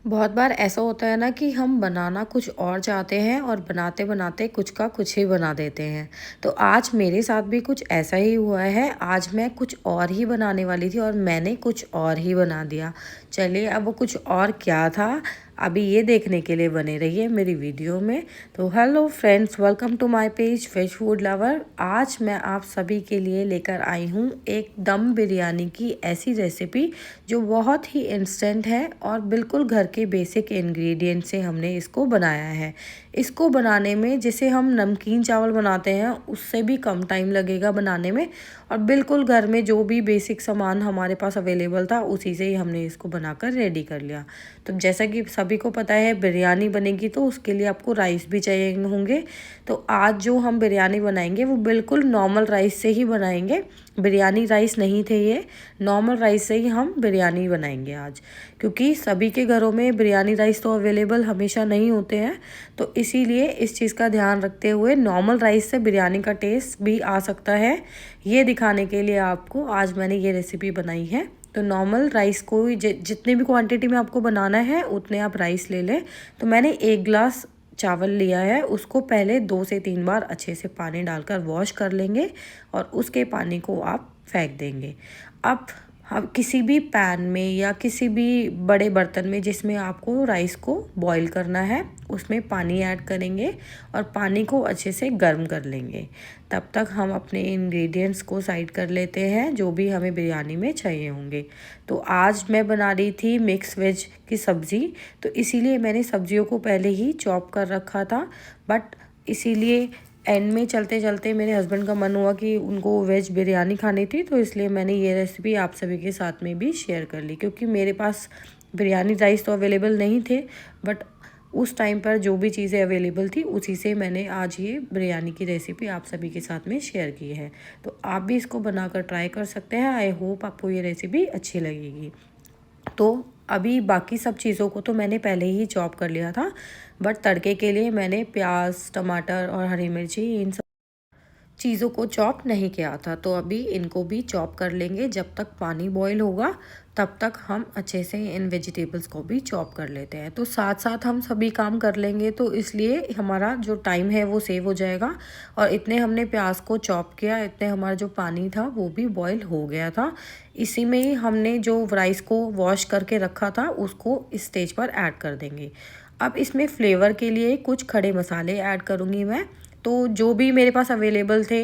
बहुत बार ऐसा होता है ना कि हम बनाना कुछ और चाहते हैं और बनाते बनाते कुछ का कुछ ही बना देते हैं। तो आज मेरे साथ भी कुछ ऐसा ही हुआ है। आज मैं कुछ और ही बनाने वाली थी और मैंने कुछ और ही बना दिया। चलिए अब वो कुछ और क्या था, अभी ये देखने के लिए बने रहिए मेरी वीडियो में। तो hello friends, welcome to my page veg food lover. आज मैं आप सभी के लिए लेकर आई हूँ एक दम बिरयानी की ऐसी रेसिपी जो बहुत ही इंस्टेंट है और बिल्कुल घर के बेसिक इंग्रेडिएंट से हमने इसको बनाया है। इसको बनाने में जैसे हम नमकीन चावल बनाते हैं उससे भी कम टाइम लगेगा बनाने में, और बिल्कुल घर में जो भी बेसिक सामान हमारे पास अवेलेबल था उसी से ही हमने इसको बनाकर रेडी कर लिया। तो जैसा कि सभी को पता है बिरयानी बनेगी तो उसके लिए आपको राइस भी चाहिए होंगे। तो आज जो हम बिरयानी बनाएंगे वो बिल्कुल नॉर्मल राइस से ही बनाएंगे। बिरयानी राइस नहीं थे ये, नॉर्मल राइस से ही हम बिरयानी बनाएंगे आज, क्योंकि सभी के घरों में बिरयानी राइस तो अवेलेबल हमेशा नहीं होते हैं। तो इसीलिए इस चीज़ का ध्यान रखते हुए नॉर्मल राइस से बिरयानी का टेस्ट भी आ सकता है, ये दिखाने के लिए आपको आज मैंने ये रेसिपी बनाई है। तो नॉर्मल राइस को जितनी भी क्वांटिटी में आपको बनाना है उतने आप राइस ले लें। तो मैंने 1 गिलास चावल लिया है, उसको पहले 2 से 3 बार अच्छे से पानी डालकर वॉश कर लेंगे और उसके पानी को आप फेंक देंगे। अब हम किसी भी पैन में या किसी भी बड़े बर्तन में जिसमें आपको राइस को बॉईल करना है उसमें पानी ऐड करेंगे और पानी को अच्छे से गर्म कर लेंगे। तब तक हम अपने इंग्रेडिएंट्स को साइड कर लेते हैं जो भी हमें बिरयानी में चाहिए होंगे। तो आज मैं बना रही थी मिक्स वेज की सब्ज़ी, तो इसीलिए मैंने सब्जियों को पहले ही चॉप कर रखा था। बट इसीलिए एंड में चलते चलते मेरे हस्बैंड का मन हुआ कि उनको वेज बिरयानी खानी थी, तो इसलिए मैंने ये रेसिपी आप सभी के साथ में भी शेयर कर ली। क्योंकि मेरे पास बिरयानी राइस तो अवेलेबल नहीं थे, बट उस टाइम पर जो भी चीज़ें अवेलेबल थी उसी से मैंने आज ये बिरयानी की रेसिपी आप सभी के साथ में शेयर की है। तो आप भी इसको बनाकर ट्राई कर सकते हैं। आई होप आपको ये रेसिपी अच्छी लगेगी। तो अभी बाकी सब चीज़ों को तो मैंने पहले ही चॉप कर लिया था, बट तड़के के लिए मैंने प्याज, टमाटर और हरी मिर्ची इन चीज़ों को चॉप नहीं किया था। तो अभी इनको भी चॉप कर लेंगे। जब तक पानी बॉईल होगा तब तक हम अच्छे से इन वेजिटेबल्स को भी चॉप कर लेते हैं। तो साथ साथ हम सभी काम कर लेंगे, तो इसलिए हमारा जो टाइम है वो सेव हो जाएगा। और इतने हमने प्याज को चॉप किया, इतने हमारा जो पानी था वो भी बॉईल हो गया था। इसी में ही हमने जो राइस को वॉश करके रखा था उसको इस स्टेज पर ऐड कर देंगे। अब इसमें फ्लेवर के लिए कुछ खड़े मसाले ऐड करूँगी मैं। तो जो भी मेरे पास अवेलेबल थे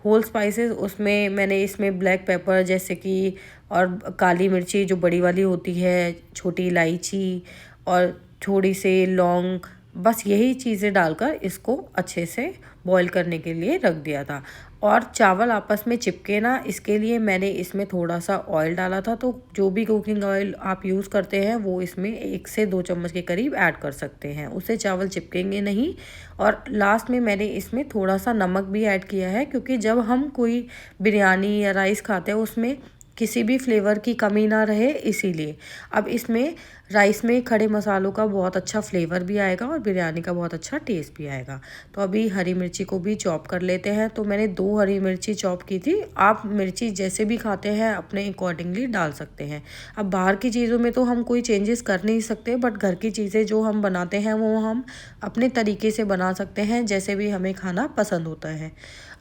होल स्पाइसेस, उसमें मैंने इसमें ब्लैक पेपर जैसे कि, और काली मिर्ची जो बड़ी वाली होती है, छोटी इलायची और थोड़ी से लौंग, बस यही चीज़ें डालकर इसको अच्छे से बॉईल करने के लिए रख दिया था। और चावल आपस में चिपके ना, इसके लिए मैंने इसमें थोड़ा सा ऑयल डाला था। तो जो भी कुकिंग ऑयल आप यूज़ करते हैं वो इसमें 1 से 2 चम्मच के करीब ऐड कर सकते हैं, उससे चावल चिपकेंगे नहीं। और लास्ट में मैंने इसमें थोड़ा सा नमक भी ऐड किया है, क्योंकि जब हम कोई बिरयानी या राइस खाते हैं उसमें किसी भी फ्लेवर की कमी ना रहे, इसीलिए। अब इसमें राइस में खड़े मसालों का बहुत अच्छा फ्लेवर भी आएगा और बिरयानी का बहुत अच्छा टेस्ट भी आएगा। तो अभी हरी मिर्ची को भी चॉप कर लेते हैं। तो मैंने 2 हरी मिर्ची चॉप की थी। आप मिर्ची जैसे भी खाते हैं अपने अकॉर्डिंगली डाल सकते हैं। अब बाहर की चीज़ों में तो हम कोई चेंजेस कर नहीं सकते, बट घर की चीज़ें जो हम बनाते हैं वो हम अपने तरीके से बना सकते हैं, जैसे भी हमें खाना पसंद होता है।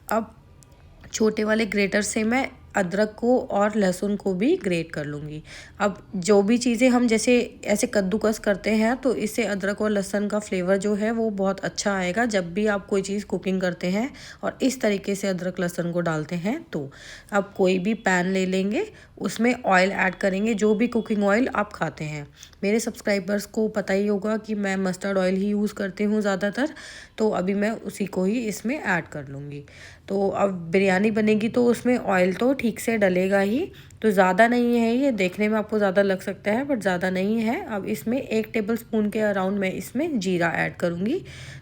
अब छोटे वाले ग्रेटर से मैं अदरक को और लहसुन को भी ग्रेट कर लूँगी। अब जो भी चीज़ें हम जैसे ऐसे कद्दूकस करते हैं तो इससे अदरक और लहसुन का फ्लेवर जो है वो बहुत अच्छा आएगा जब भी आप कोई चीज़ कुकिंग करते हैं और इस तरीके से अदरक लहसुन को डालते हैं। तो अब कोई भी पैन ले लेंगे, उसमें ऑयल ऐड करेंगे, जो भी कुकिंग ऑयल आप खाते हैं। मेरे सब्सक्राइबर्स को पता ही होगा कि मैं मस्टर्ड ऑयल ही यूज़ करती हूँ ज़्यादातर, तो अभी मैं उसी को ही इसमें ऐड कर लूँगी। तो अब बिरयानी बनेगी तो उसमें ऑयल तो ठीक से डलेगा ही, तो ज़्यादा नहीं है, ये देखने में आपको ज़्यादा लग सकता है बट ज़्यादा नहीं है। अब इसमें 1 टेबलस्पून के अराउंड मैं इसमें जीरा ऐड करूँगी।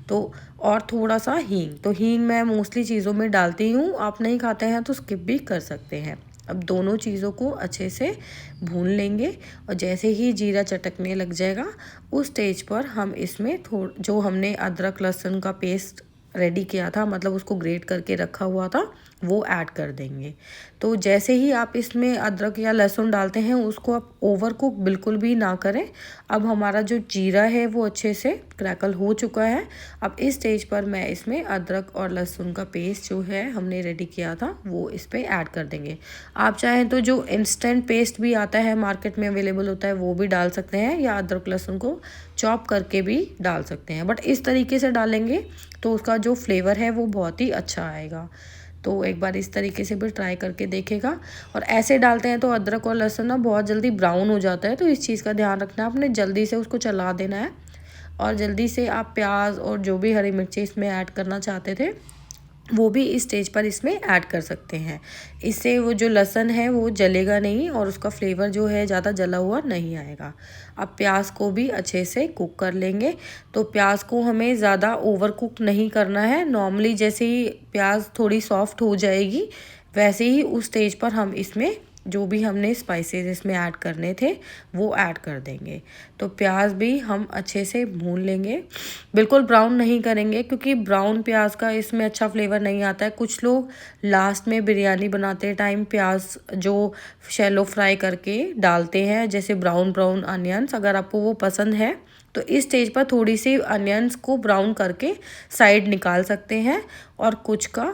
तो और थोड़ा सा हींग, तो हींग मैं मोस्टली चीज़ों में डालती हूँ, आप नहीं खाते हैं तो स्किप भी कर सकते हैं। अब दोनों चीज़ों को अच्छे से भून लेंगे और जैसे ही जीरा चटकने लग जाएगा उस स्टेज पर हम इसमें जो हमने अदरक लहसुन का पेस्ट रेडी किया था, मतलब उसको ग्रेट करके रखा हुआ था, वो ऐड कर देंगे। तो जैसे ही आप इसमें अदरक या लहसुन डालते हैं उसको आप ओवर कुक बिल्कुल भी ना करें। अब हमारा जो जीरा है वो अच्छे से क्रैकल हो चुका है। अब इस स्टेज पर मैं इसमें अदरक और लहसुन का पेस्ट जो है हमने रेडी किया था वो इस पर ऐड कर देंगे। आप चाहें तो जो इंस्टेंट पेस्ट भी आता है मार्केट में अवेलेबल होता है वो भी डाल सकते हैं, या अदरक लहसुन को चॉप करके भी डाल सकते हैं, बट इस तरीके से डालेंगे तो उसका जो फ्लेवर है वो बहुत ही अच्छा आएगा। तो एक बार इस तरीके से भी ट्राई करके देखेगा। और ऐसे डालते हैं तो अदरक और लहसुन ना बहुत जल्दी ब्राउन हो जाता है, तो इस चीज़ का ध्यान रखना है, आपने जल्दी से उसको चला देना है। और जल्दी से आप प्याज और जो भी हरी मिर्ची इसमें ऐड करना चाहते थे वो भी इस स्टेज पर इसमें ऐड कर सकते हैं। इससे वो जो लहसुन है वो जलेगा नहीं और उसका फ्लेवर जो है ज़्यादा जला हुआ नहीं आएगा। अब प्याज को भी अच्छे से कुक कर लेंगे। तो प्याज को हमें ज़्यादा ओवर कुक नहीं करना है। नॉर्मली जैसे ही प्याज थोड़ी सॉफ्ट हो जाएगी वैसे ही उस स्टेज पर हम इसमें जो भी हमने स्पाइसेस इसमें ऐड करने थे वो ऐड कर देंगे। तो प्याज भी हम अच्छे से भून लेंगे, बिल्कुल ब्राउन नहीं करेंगे क्योंकि ब्राउन प्याज का इसमें अच्छा फ्लेवर नहीं आता है। कुछ लोग लास्ट में बिरयानी बनाते टाइम प्याज जो शैलो फ्राई करके डालते हैं, जैसे ब्राउन ब्राउन अनियंस, अगर आपको वो पसंद है तो इस स्टेज पर थोड़ी सी अनियंस को ब्राउन करके साइड निकाल सकते हैं और कुछ का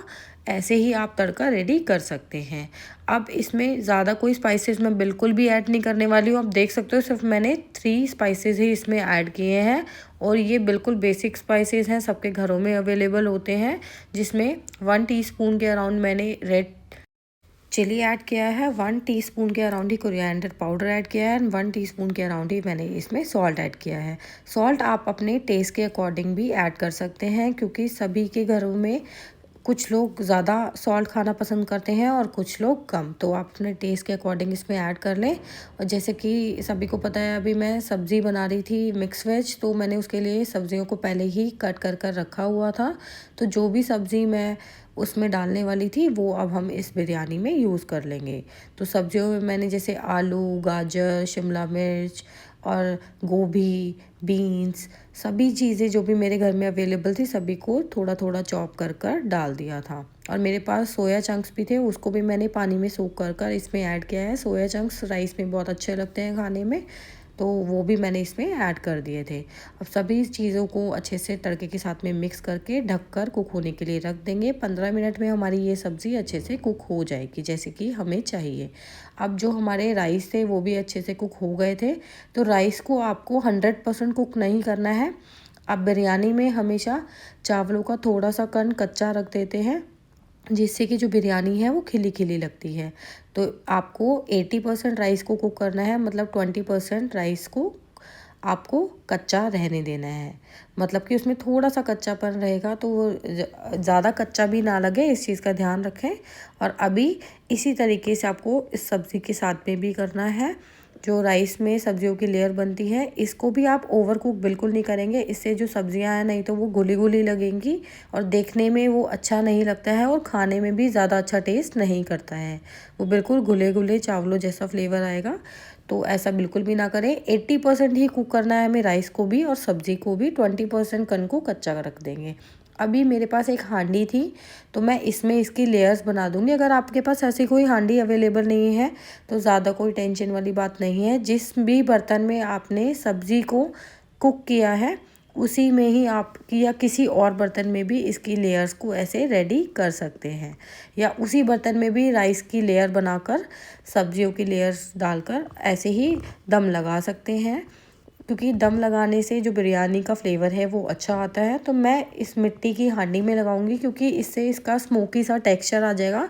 ऐसे ही आप तड़का रेडी कर सकते हैं। अब इसमें ज़्यादा कोई स्पाइसेस मैं बिल्कुल भी ऐड नहीं करने वाली हूँ। आप देख सकते हो सिर्फ मैंने 3 स्पाइसेस ही इसमें ऐड किए हैं और ये बिल्कुल बेसिक स्पाइसेस हैं, सबके घरों में अवेलेबल होते हैं। जिसमें 1 टीस्पून के अराउंड मैंने रेड चिली ऐड किया है, 1 टीस्पून के अराउंड ही कोरिएंडर पाउडर ऐड किया है, एंड 1 टीस्पून के अराउंड ही मैंने इसमें सॉल्ट ऐड किया है। सॉल्ट आप अपने टेस्ट के अकॉर्डिंग भी ऐड कर सकते हैं क्योंकि सभी के घरों में कुछ लोग ज़्यादा सॉल्ट खाना पसंद करते हैं और कुछ लोग कम, तो आप अपने टेस्ट के अकॉर्डिंग इसमें ऐड कर लें। और जैसे कि सभी को पता है अभी मैं सब्ज़ी बना रही थी मिक्स वेज, तो मैंने उसके लिए सब्जियों को पहले ही कट कर रखा हुआ था। तो जो भी सब्ज़ी मैं उसमें डालने वाली थी वो अब हम इस बिरयानी में यूज़ कर लेंगे। तो सब्जियों में मैंने जैसे आलू, गाजर, शिमला मिर्च और गोभी, बीन्स, सभी चीज़ें जो भी मेरे घर में अवेलेबल थी सभी को थोड़ा थोड़ा चॉप कर डाल दिया था। और मेरे पास सोया चंक्स भी थे, उसको भी मैंने पानी में सोक कर इसमें ऐड किया है। सोया चंक्स राइस में बहुत अच्छे लगते हैं खाने में, तो वो भी मैंने इसमें ऐड कर दिए थे। अब सभी चीज़ों को अच्छे से तड़के के साथ में मिक्स करके ढककर कुक होने के लिए रख देंगे। 15 मिनट में हमारी ये सब्ज़ी अच्छे से कुक हो जाएगी जैसे कि हमें चाहिए। अब जो हमारे राइस थे वो भी अच्छे से कुक हो गए थे। तो राइस को आपको 100% कुक नहीं करना है। आप बिरयानी में हमेशा चावलों का थोड़ा सा कण कच्चा रख देते हैं जिससे कि जो बिरयानी है वो खिली खिली लगती है। तो आपको 80% राइस को कुक करना है, मतलब 20% राइस को आपको कच्चा रहने देना है। मतलब कि उसमें थोड़ा सा कच्चापन रहेगा तो वो ज़्यादा कच्चा भी ना लगे, इस चीज़ का ध्यान रखें। और अभी इसी तरीके से आपको इस सब्ज़ी के साथ में भी करना है। जो राइस में सब्जियों की लेयर बनती है इसको भी आप ओवर कुक बिल्कुल नहीं करेंगे, इससे जो सब्जियां हैं नहीं तो वो घुली घुली लगेंगी और देखने में वो अच्छा नहीं लगता है और खाने में भी ज़्यादा अच्छा टेस्ट नहीं करता है। वो बिल्कुल घुले घुले चावलों जैसा फ्लेवर आएगा, तो ऐसा बिल्कुल भी ना करें। 80% ही कुक करना है हमें राइस को भी और सब्ज़ी को भी, 20% कन को कच्चा रख देंगे। अभी मेरे पास एक हांडी थी तो मैं इसमें इसकी लेयर्स बना दूंगी। अगर आपके पास ऐसी कोई हांडी अवेलेबल नहीं है तो ज़्यादा कोई टेंशन वाली बात नहीं है। जिस भी बर्तन में आपने सब्ज़ी को कुक किया है उसी में ही आप या किसी और बर्तन में भी इसकी लेयर्स को ऐसे रेडी कर सकते हैं, या उसी बर्तन में भी राइस की लेयर बनाकर सब्जियों की लेयर्स डालकर ऐसे ही दम लगा सकते हैं, क्योंकि दम लगाने से जो बिरयानी का फ्लेवर है वो अच्छा आता है। तो मैं इस मिट्टी की हांडी में लगाऊंगी क्योंकि इससे इसका स्मोकी सा टेक्सचर आ जाएगा।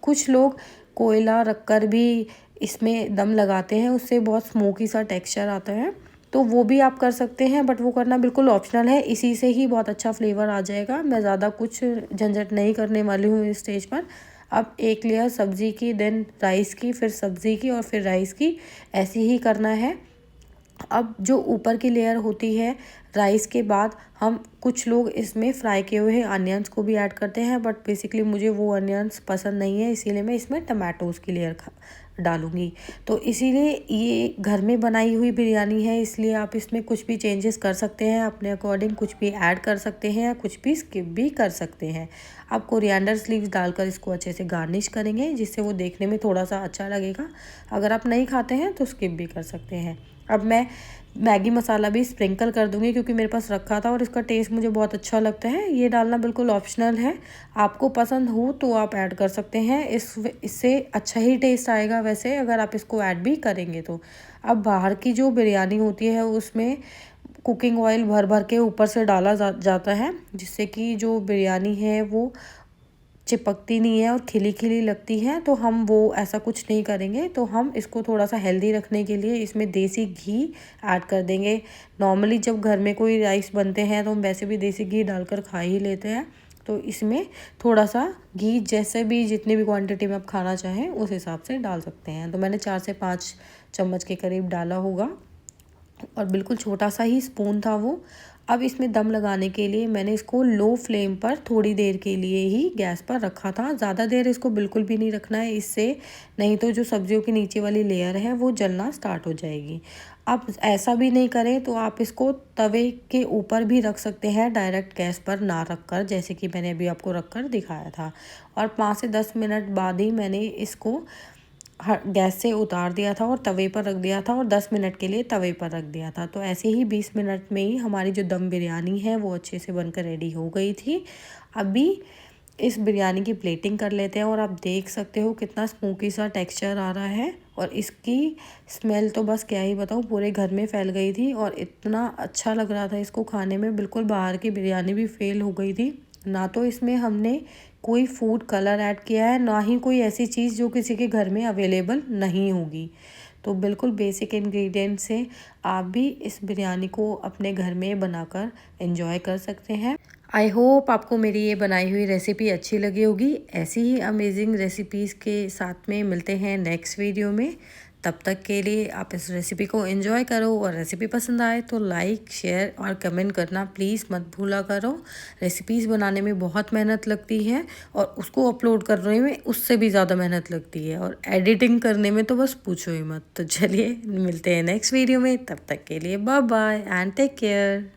कुछ लोग कोयला रखकर भी इसमें दम लगाते हैं, उससे बहुत स्मोकी सा टेक्सचर आता है, तो वो भी आप कर सकते हैं, बट वो करना बिल्कुल ऑप्शनल है। इसी से ही बहुत अच्छा फ्लेवर आ जाएगा। मैं ज़्यादा कुछ झंझट नहीं करने वाली हूँ इस स्टेज पर। अब एक लेयर सब्ज़ी की, देन राइस की, फिर सब्ज़ी की और फिर राइस की, ऐसे ही करना है। अब जो ऊपर की लेयर होती है राइस के बाद, हम कुछ लोग इसमें फ्राई किए हुए अनियंस को भी ऐड करते हैं, बट बेसिकली मुझे वो अनियंस पसंद नहीं है, इसीलिए मैं इसमें टमाटोज़ की लेयर डालूँगी। तो इसीलिए ये घर में बनाई हुई बिरयानी है, इसलिए आप इसमें कुछ भी चेंजेस कर सकते हैं अपने अकॉर्डिंग, कुछ भी ऐड कर सकते हैं या कुछ भी स्किप भी कर सकते हैं। आप कोरिएंडर लीव्स डालकर इसको अच्छे से गार्निश करेंगे, जिससे वो देखने में थोड़ा सा अच्छा लगेगा। अगर आप नहीं खाते हैं तो स्किप भी कर सकते हैं। अब मैं मैगी मसाला भी स्प्रिंकल कर दूंगी, क्योंकि मेरे पास रखा था और इसका टेस्ट मुझे बहुत अच्छा लगता है। ये डालना बिल्कुल ऑप्शनल है, आपको पसंद हो तो आप ऐड कर सकते हैं। इससे अच्छा ही टेस्ट आएगा वैसे, अगर आप इसको ऐड भी करेंगे तो। अब बाहर की जो बिरयानी होती है उसमें कुकिंग ऑयल भर भर के ऊपर से डाला जाता है, जिससे कि जो बिरयानी है वो चिपकती नहीं है और खिली खिली लगती है। तो हम वो ऐसा कुछ नहीं करेंगे। तो हम इसको थोड़ा सा हेल्दी रखने के लिए इसमें देसी घी ऐड कर देंगे। नॉर्मली जब घर में कोई राइस बनते हैं तो हम वैसे भी देसी घी डालकर खा ही लेते हैं। तो इसमें थोड़ा सा घी, जैसे भी जितनी भी क्वांटिटी में आप खाना चाहें उस हिसाब से डाल सकते हैं। तो मैंने 4 से 5 चम्मच के करीब डाला होगा, और बिल्कुल छोटा सा ही स्पून था वो। अब इसमें दम लगाने के लिए मैंने इसको लो फ्लेम पर थोड़ी देर के लिए ही गैस पर रखा था। ज़्यादा देर इसको बिल्कुल भी नहीं रखना है, इससे नहीं तो जो सब्जियों की नीचे वाली लेयर है वो जलना स्टार्ट हो जाएगी। आप ऐसा भी नहीं करें तो आप इसको तवे के ऊपर भी रख सकते हैं, डायरेक्ट गैस पर ना रखकर, जैसे कि मैंने अभी आपको रखकर दिखाया था। और 5 से 10 मिनट बाद ही मैंने इसको गैस से उतार दिया था और तवे पर रख दिया था, और 10 मिनट के लिए तवे पर रख दिया था। तो ऐसे ही 20 मिनट में ही हमारी जो दम बिरयानी है वो अच्छे से बनकर रेडी हो गई थी। अभी इस बिरयानी की प्लेटिंग कर लेते हैं, और आप देख सकते हो कितना स्मोकी सा टेक्सचर आ रहा है, और इसकी स्मेल तो बस क्या ही बताऊँ, पूरे घर में फैल गई थी और इतना अच्छा लग रहा था इसको खाने में। बिल्कुल बाहर की बिरयानी भी फेल हो गई थी। ना तो इसमें हमने कोई फूड कलर ऐड किया है, ना ही कोई ऐसी चीज़ जो किसी के घर में अवेलेबल नहीं होगी। तो बिल्कुल बेसिक इंग्रेडिएंट से आप भी इस बिरयानी को अपने घर में बनाकर एंजॉय कर सकते हैं। आई होप आपको मेरी ये बनाई हुई रेसिपी अच्छी लगी होगी। ऐसी ही अमेजिंग रेसिपीज़ के साथ में मिलते हैं नेक्स्ट वीडियो में। तब तक के लिए आप इस रेसिपी को एंजॉय करो, और रेसिपी पसंद आए तो लाइक, शेयर और कमेंट करना प्लीज़ मत भूला करो। रेसिपीज़ बनाने में बहुत मेहनत लगती है, और उसको अपलोड करने में उससे भी ज़्यादा मेहनत लगती है, और एडिटिंग करने में तो बस पूछो ही मत। तो चलिए मिलते हैं नेक्स्ट वीडियो में, तब तक के लिए bye bye and take care.